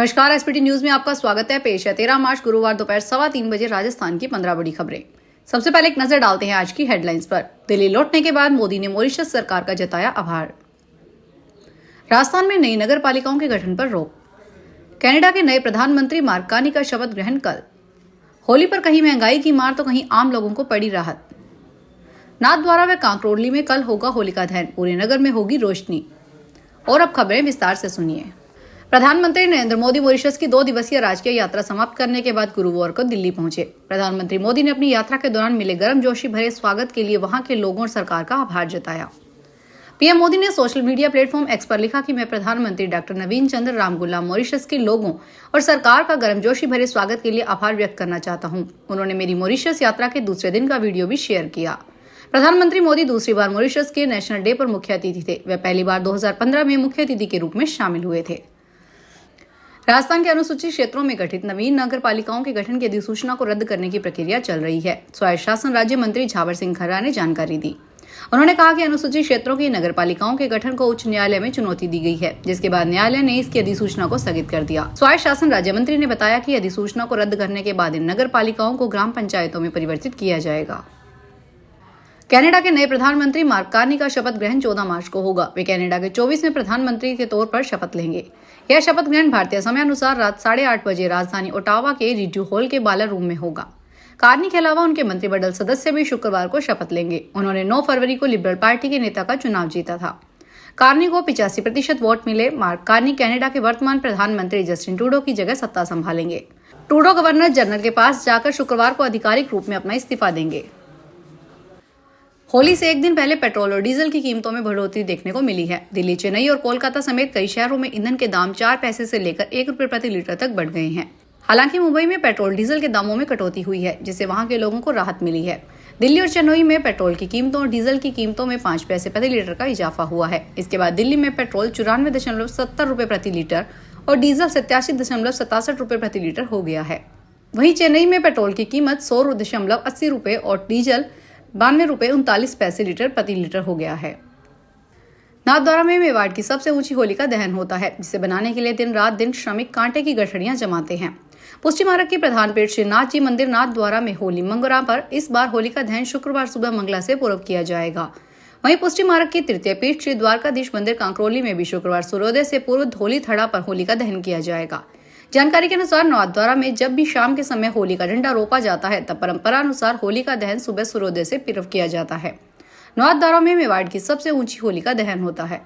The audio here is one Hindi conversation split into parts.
नमस्कार, एसपीटी न्यूज में आपका स्वागत है। पेश है 13 मार्च गुरुवार दोपहर 3:15 बजे राजस्थान की 15 बड़ी खबरें। सबसे पहले एक नजर डालते हैं आज की हेडलाइंस पर। दिल्ली लौटने के बाद मोदी ने मॉरिशस सरकार का जताया आभार। राजस्थान में नई नगर पालिकाओं के गठन पर रोक। कनाडा के नए प्रधानमंत्री मार्क कार्नी का शपथ ग्रहण कल। होली पर कहीं महंगाई की मार तो कहीं आम लोगों को पड़ी राहत। नाथद्वारा व कांकरोली में कल होगा होलिका दहन, पूरे नगर में होगी रोशनी। और अब खबरें विस्तार से सुनिए। प्रधानमंत्री नरेंद्र मोदी मॉरिशस की 2 दिवसीय राजकीय यात्रा समाप्त करने के बाद गुरुवार को दिल्ली पहुंचे। प्रधानमंत्री मोदी ने अपनी यात्रा के दौरान मिले गर्मजोशी भरे स्वागत के लिए वहां के लोगों और सरकार का आभार जताया। पीएम मोदी ने सोशल मीडिया प्लेटफॉर्म एक्स पर लिखा कि मैं प्रधानमंत्री डॉक्टर नवीन चंद्र रामगुलाम मॉरिशस के लोगों और सरकार का गर्मजोशी भरे स्वागत के लिए आभार व्यक्त करना चाहता हूं। उन्होंने मेरी मॉरिशस यात्रा के दूसरे दिन का वीडियो भी शेयर किया। प्रधानमंत्री मोदी दूसरी बार मॉरिशस के नेशनल डे पर मुख्य अतिथि थे। वे पहली बार 2015 में मुख्य अतिथि के रूप में शामिल हुए थे। राजस्थान के अनुसूचित क्षेत्रों में गठित नवीन नगर पालिकाओं के गठन की अधिसूचना को रद्द करने की प्रक्रिया चल रही है। स्वायत्त शासन राज्य मंत्री झावर सिंह खर्रा ने जानकारी दी। उन्होंने कहा कि अनुसूचित क्षेत्रों की नगर पालिकाओं के गठन को उच्च न्यायालय में चुनौती दी गई है, जिसके बाद न्यायालय ने इसकी अधिसूचना को स्थगित कर दिया। स्वायत्त शासन राज्य मंत्री ने बताया कि अधिसूचना को रद्द करने के बाद इन नगर पालिकाओं को ग्राम पंचायतों में परिवर्तित किया जाएगा। कनाडा के नए प्रधानमंत्री मार्क कार्नी का शपथ ग्रहण 14 मार्च को होगा। वे कनाडा के 24वें प्रधानमंत्री के तौर पर शपथ लेंगे। यह शपथ ग्रहण भारतीय समय अनुसार रात 8:30 बजे राजधानी ओटावा के रिड्यू हॉल के बालर रूम में होगा। कार्नी के अलावा उनके मंत्रिमंडल सदस्य भी शुक्रवार को शपथ लेंगे। उन्होंने 9 फरवरी को लिबरल पार्टी के नेता का चुनाव जीता था। कार्नी को 85% वोट मिले। मार्क कार्नी कनाडा के वर्तमान प्रधानमंत्री जस्टिन ट्रूडो की जगह सत्ता संभालेंगे। ट्रूडो गवर्नर जनरल के पास जाकर शुक्रवार को आधिकारिक रूप में अपना इस्तीफा देंगे। होली से एक दिन पहले पेट्रोल और डीजल की कीमतों में बढ़ोतरी देखने को मिली है। दिल्ली, चेन्नई और कोलकाता समेत कई शहरों में ईंधन के दाम 4 पैसे से लेकर 1 रुपए प्रति लीटर तक बढ़ गए हैं। हालांकि मुंबई में पेट्रोल डीजल के दामों में कटौती हुई है, जिससे वहां के लोगों को राहत मिली है। दिल्ली और चेन्नई में पेट्रोल की कीमतों और डीजल की कीमतों में 5 पैसे प्रति लीटर का इजाफा हुआ है। इसके बाद दिल्ली में पेट्रोल 94.70 रुपए प्रति लीटर और डीजल 87.67 रुपए प्रति लीटर हो गया है। वहीं चेन्नई में पेट्रोल की कीमत 100.80 रुपए और डीजल 92.39 लीटर प्रति लीटर हो गया है। नाथद्वारा में मेवाड़ की सबसे ऊंची होली का दहन होता है, जिसे बनाने के लिए दिन रात श्रमिक कांटे की गठरियां जमाते हैं। पुष्टि मार्ग की प्रधान पीठ श्री नाथ जी मंदिर नाथद्वारा में होली मंगरा पर इस बार होली का दहन शुक्रवार सुबह मंगला से पूर्व किया जाएगा। वहीं पुष्टि मार्ग की तृतीय पीठ श्री द्वारकाधीश मंदिर कांकरोली में भी शुक्रवार सूर्योदय से पूर्व धोली थड़ा पर होली का दहन किया जाएगा। जानकारी के अनुसार नाथद्वारा में जब भी शाम के समय होली का झंडा रोपा जाता है, तब परंपरा अनुसार होली का दहन सुबह सूर्योदय से पूर्व किया जाता है। नाथद्वारा में मेवाड़ की सबसे ऊंची होली का दहन होता है।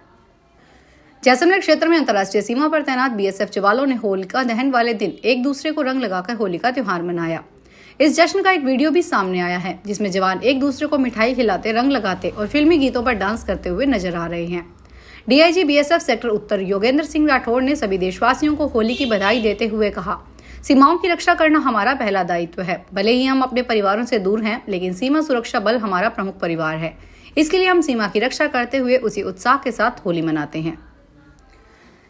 जैसलमेर क्षेत्र में अंतर्राष्ट्रीय सीमा पर तैनात बीएसएफ जवानों ने होलिका दहन वाले दिन एक दूसरे को रंग लगाकर होली का त्योहार मनाया। इस जश्न का एक वीडियो भी सामने आया है, जिसमें जवान एक दूसरे को मिठाई खिलाते, रंग लगाते और फिल्मी गीतों पर डांस करते हुए नजर आ रहे हैं। डीआईजी बीएसएफ सेक्टर उत्तर योगेंद्र सिंह राठौड़ ने सभी देशवासियों को होली की बधाई देते हुए कहा, सीमाओं की रक्षा करना हमारा पहला दायित्व है। भले ही हम अपने परिवारों से दूर हैं, लेकिन सीमा सुरक्षा बल हमारा प्रमुख परिवार है। इसके लिए हम सीमा की रक्षा करते हुए उसी उत्साह के साथ होली मनाते हैं।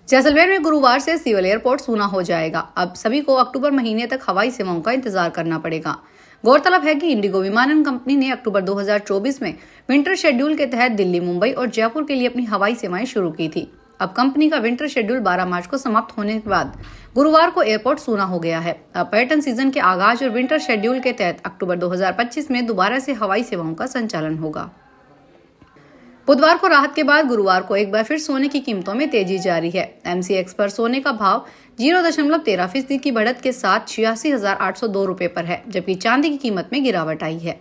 जैसलमेर में गुरुवार से सिविल एयरपोर्ट सूना हो जाएगा। अब सभी को अक्टूबर महीने तक हवाई सेवाओं का इंतजार करना पड़ेगा। गौरतलब है कि इंडिगो विमानन कंपनी ने अक्टूबर 2024 में विंटर शेड्यूल के तहत दिल्ली, मुंबई और जयपुर के लिए अपनी हवाई सेवाएं शुरू की थी। अब कंपनी का विंटर शेड्यूल 12 मार्च को समाप्त होने के बाद गुरुवार को एयरपोर्ट सूना हो गया है। अब पर्यटन सीजन के आगाज और विंटर शेड्यूल के तहत अक्टूबर 2025 में दोबारा से हवाई सेवाओं का संचालन होगा। बुधवार को राहत के बाद गुरुवार को एक बार फिर सोने की कीमतों में तेजी जारी है। एमसीएक्स पर सोने का भाव 0.13% की बढ़त के साथ 86,802 रुपए पर है, जबकि चांदी की कीमत में गिरावट आई है।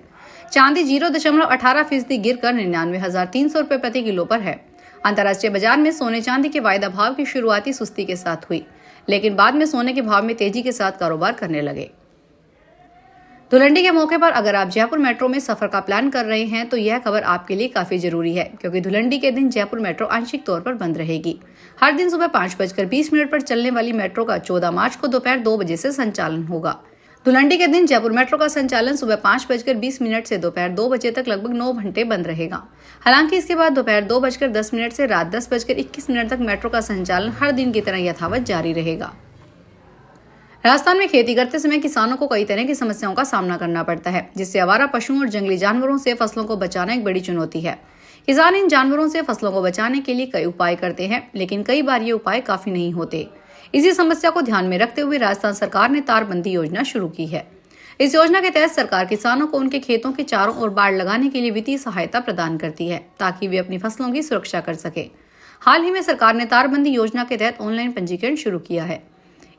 चांदी 0.18% गिरकर 99,300 रुपए प्रति किलो पर है। अंतर्राष्ट्रीय बाजार में सोने चांदी के वायदा भाव की शुरुआती सुस्ती के साथ हुई, लेकिन बाद में सोने के भाव में तेजी के साथ कारोबार करने लगे। धुलंडी के मौके पर अगर आप जयपुर मेट्रो में सफर का प्लान कर रहे हैं, तो यह खबर आपके लिए काफी जरूरी है, क्योंकि धुलंडी के दिन जयपुर मेट्रो आंशिक तौर पर बंद रहेगी। हर दिन सुबह 5:20 पर चलने वाली मेट्रो का 14 मार्च को दोपहर 2 बजे से संचालन होगा। धुलंडी के दिन जयपुर मेट्रो का संचालन सुबह 5:20 से दोपहर 2 बजे तक लगभग 9 घंटे बंद रहेगा। हालांकि इसके बाद दोपहर 2:10 से रात 10:21 तक मेट्रो का संचालन हर दिन की तरह यथावत जारी रहेगा। राजस्थान में खेती करते समय किसानों को कई तरह की समस्याओं का सामना करना पड़ता है, जिससे आवारा पशुओं और जंगली जानवरों से फसलों को बचाना एक बड़ी चुनौती है। किसान इन जानवरों से फसलों को बचाने के लिए कई उपाय करते हैं, लेकिन कई बार ये उपाय काफी नहीं होते। इसी समस्या को ध्यान में रखते हुए राजस्थान सरकार ने तारबंदी योजना शुरू की है। इस योजना के तहत सरकार किसानों को उनके खेतों के चारों ओर बाड़ लगाने के लिए वित्तीय सहायता प्रदान करती है ताकि वे अपनी फसलों की सुरक्षा कर सके। हाल ही में सरकार ने तारबंदी योजना के तहत ऑनलाइन पंजीकरण शुरू किया है।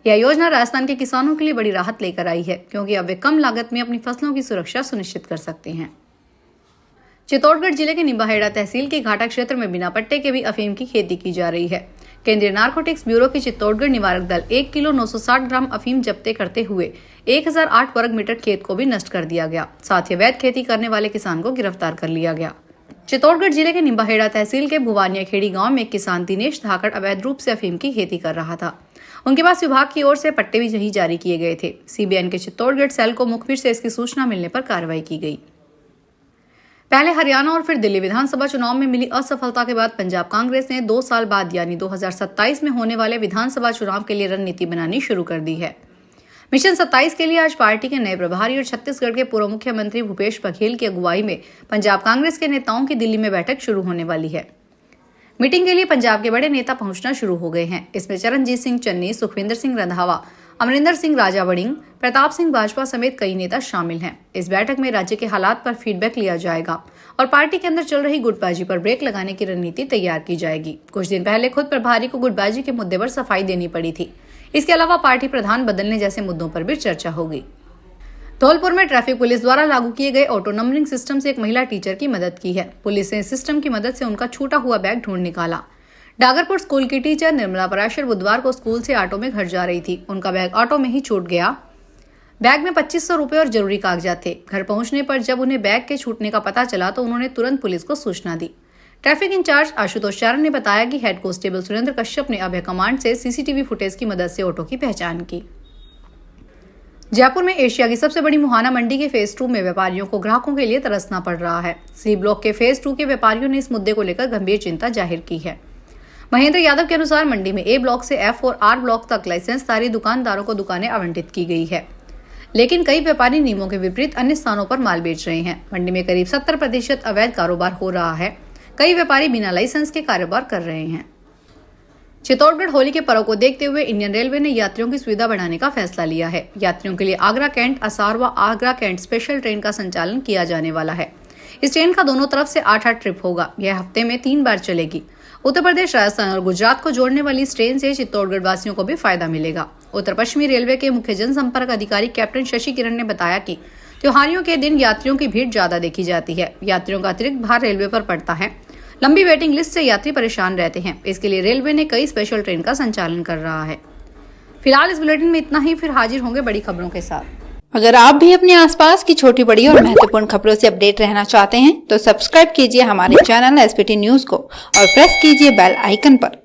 यह योजना राजस्थान के किसानों के लिए बड़ी राहत लेकर आई है, क्योंकि अब वे कम लागत में अपनी फसलों की सुरक्षा सुनिश्चित कर सकते हैं। चित्तौड़गढ़ जिले के निम्बाहेड़ा तहसील के घाटा क्षेत्र में बिना पट्टे के भी अफीम की खेती की जा रही है। केंद्रीय नारकोटिक्स ब्यूरो की चित्तौड़गढ़ निवारक दल 1 किलो 960 ग्राम अफीम जब्ते करते हुए 1008 वर्ग मीटर खेत को भी नष्ट कर दिया गया। साथ ही अवैध खेती करने वाले किसान को गिरफ्तार कर लिया गया। चित्तौड़गढ़ जिले के निम्बाहेड़ा तहसील के भुवानिया खेड़ी गांव में एक किसान दिनेश धाकड़ अवैध रूप से अफीम की खेती कर रहा था। उनके पास विभाग की ओर से पट्टे भी नहीं जारी किए गए थे। सीबीएन के चित्तौड़गढ़ सेल को मुखबिर से इसकी सूचना मिलने पर कार्रवाई की गई। पहले हरियाणा और फिर दिल्ली विधानसभा चुनाव में मिली असफलता के बाद पंजाब कांग्रेस ने 2 साल बाद यानी 2027 में होने वाले विधानसभा चुनाव के लिए रणनीति बनानी शुरू कर दी है। मिशन 27 के लिए आज पार्टी के नए प्रभारी और छत्तीसगढ़ के पूर्व मुख्यमंत्री भूपेश बघेल की अगुवाई में पंजाब कांग्रेस के नेताओं की दिल्ली में बैठक शुरू होने वाली है। मीटिंग के लिए पंजाब के बड़े नेता पहुंचना शुरू हो गए हैं। इसमें चरणजीत सिंह चन्नी, सुखविंदर सिंह रंधावा, अमरिंदर सिंह राजा वड़िंग, प्रताप सिंह बाजपा समेत कई नेता शामिल हैं। इस बैठक में राज्य के हालात पर फीडबैक लिया जाएगा और पार्टी के अंदर चल रही गुटबाजी पर ब्रेक लगाने की रणनीति तैयार की जाएगी। कुछ दिन पहले खुद प्रभारी को गुटबाजी के मुद्दे पर सफाई देनी पड़ी थी। इसके अलावा पार्टी प्रधान बदलने जैसे मुद्दों पर भी चर्चा होगी। धौलपुर में ट्रैफिक पुलिस द्वारा लागू किए गए ऑटो नंबरिंग सिस्टम से एक महिला टीचर की मदद की है। पुलिस ने इस सिस्टम की मदद से उनका छूटा हुआ बैग ढूंढ निकाला। डागरपुर स्कूल की टीचर निर्मला पराशर बुधवार को स्कूल से ऑटो में घर जा रही थी। उनका बैग ऑटो में ही छूट गया। बैग में 2500 रुपए और जरूरी कागजात थे। घर पहुंचने पर जब उन्हें बैग के छूटने का पता चला तो उन्होंने तुरंत पुलिस को सूचना दी। ट्रैफिक इंचार्ज आशुतोष चारण ने बताया कि हेड कांस्टेबल सुरेंद्र कश्यप ने अभय कमांड से सीसीटीवी फुटेज की मदद से ऑटो की पहचान की। जयपुर में एशिया की सबसे बड़ी मुहाना मंडी के फेज 2 में व्यापारियों को ग्राहकों के लिए तरसना पड़ रहा है। सी ब्लॉक के फेज 2 के व्यापारियों ने इस मुद्दे को लेकर गंभीर चिंता जाहिर की है। महेंद्र यादव के अनुसार मंडी में ए ब्लॉक से एफ और आर ब्लॉक तक लाइसेंसधारी दुकानदारों को दुकानें आवंटित की गई है, लेकिन कई व्यापारी नियमों के विपरीत अन्य स्थानों पर माल बेच रहे हैं। मंडी में करीब 70% अवैध कारोबार हो रहा है। कई व्यापारी बिना लाइसेंस के कारोबार कर रहे हैं। चित्तौड़गढ़ होली के पर्व को देखते हुए इंडियन रेलवे ने यात्रियों की सुविधा बढ़ाने का फैसला लिया है। यात्रियों के लिए आगरा कैंट असार व आगरा कैंट स्पेशल ट्रेन का संचालन किया जाने वाला है। इस ट्रेन का दोनों तरफ से 8-8 ट्रिप होगा। यह हफ्ते में 3 बार चलेगी। उत्तर प्रदेश, राजस्थान और गुजरात को जोड़ने वाली इस ट्रेन से चित्तौड़गढ़ वासियों को भी फायदा मिलेगा। उत्तर पश्चिमी रेलवे के मुख्य जनसंपर्क अधिकारी कैप्टन शशि किरण ने बताया कि त्योहारियों के दिन यात्रियों की भीड़ ज्यादा देखी जाती है। यात्रियों का अतिरिक्त भार रेलवे पर पड़ता है। लंबी वेटिंग लिस्ट से यात्री परेशान रहते हैं। इसके लिए रेलवे ने कई स्पेशल ट्रेन का संचालन कर रहा है। फिलहाल इस बुलेटिन में इतना ही। फिर हाजिर होंगे बड़ी खबरों के साथ। अगर आप भी अपने आसपास की छोटी बड़ी और महत्वपूर्ण खबरों से अपडेट रहना चाहते हैं तो सब्सक्राइब कीजिए हमारे चैनल एसपीटी न्यूज को और प्रेस कीजिए बेल आइकन पर।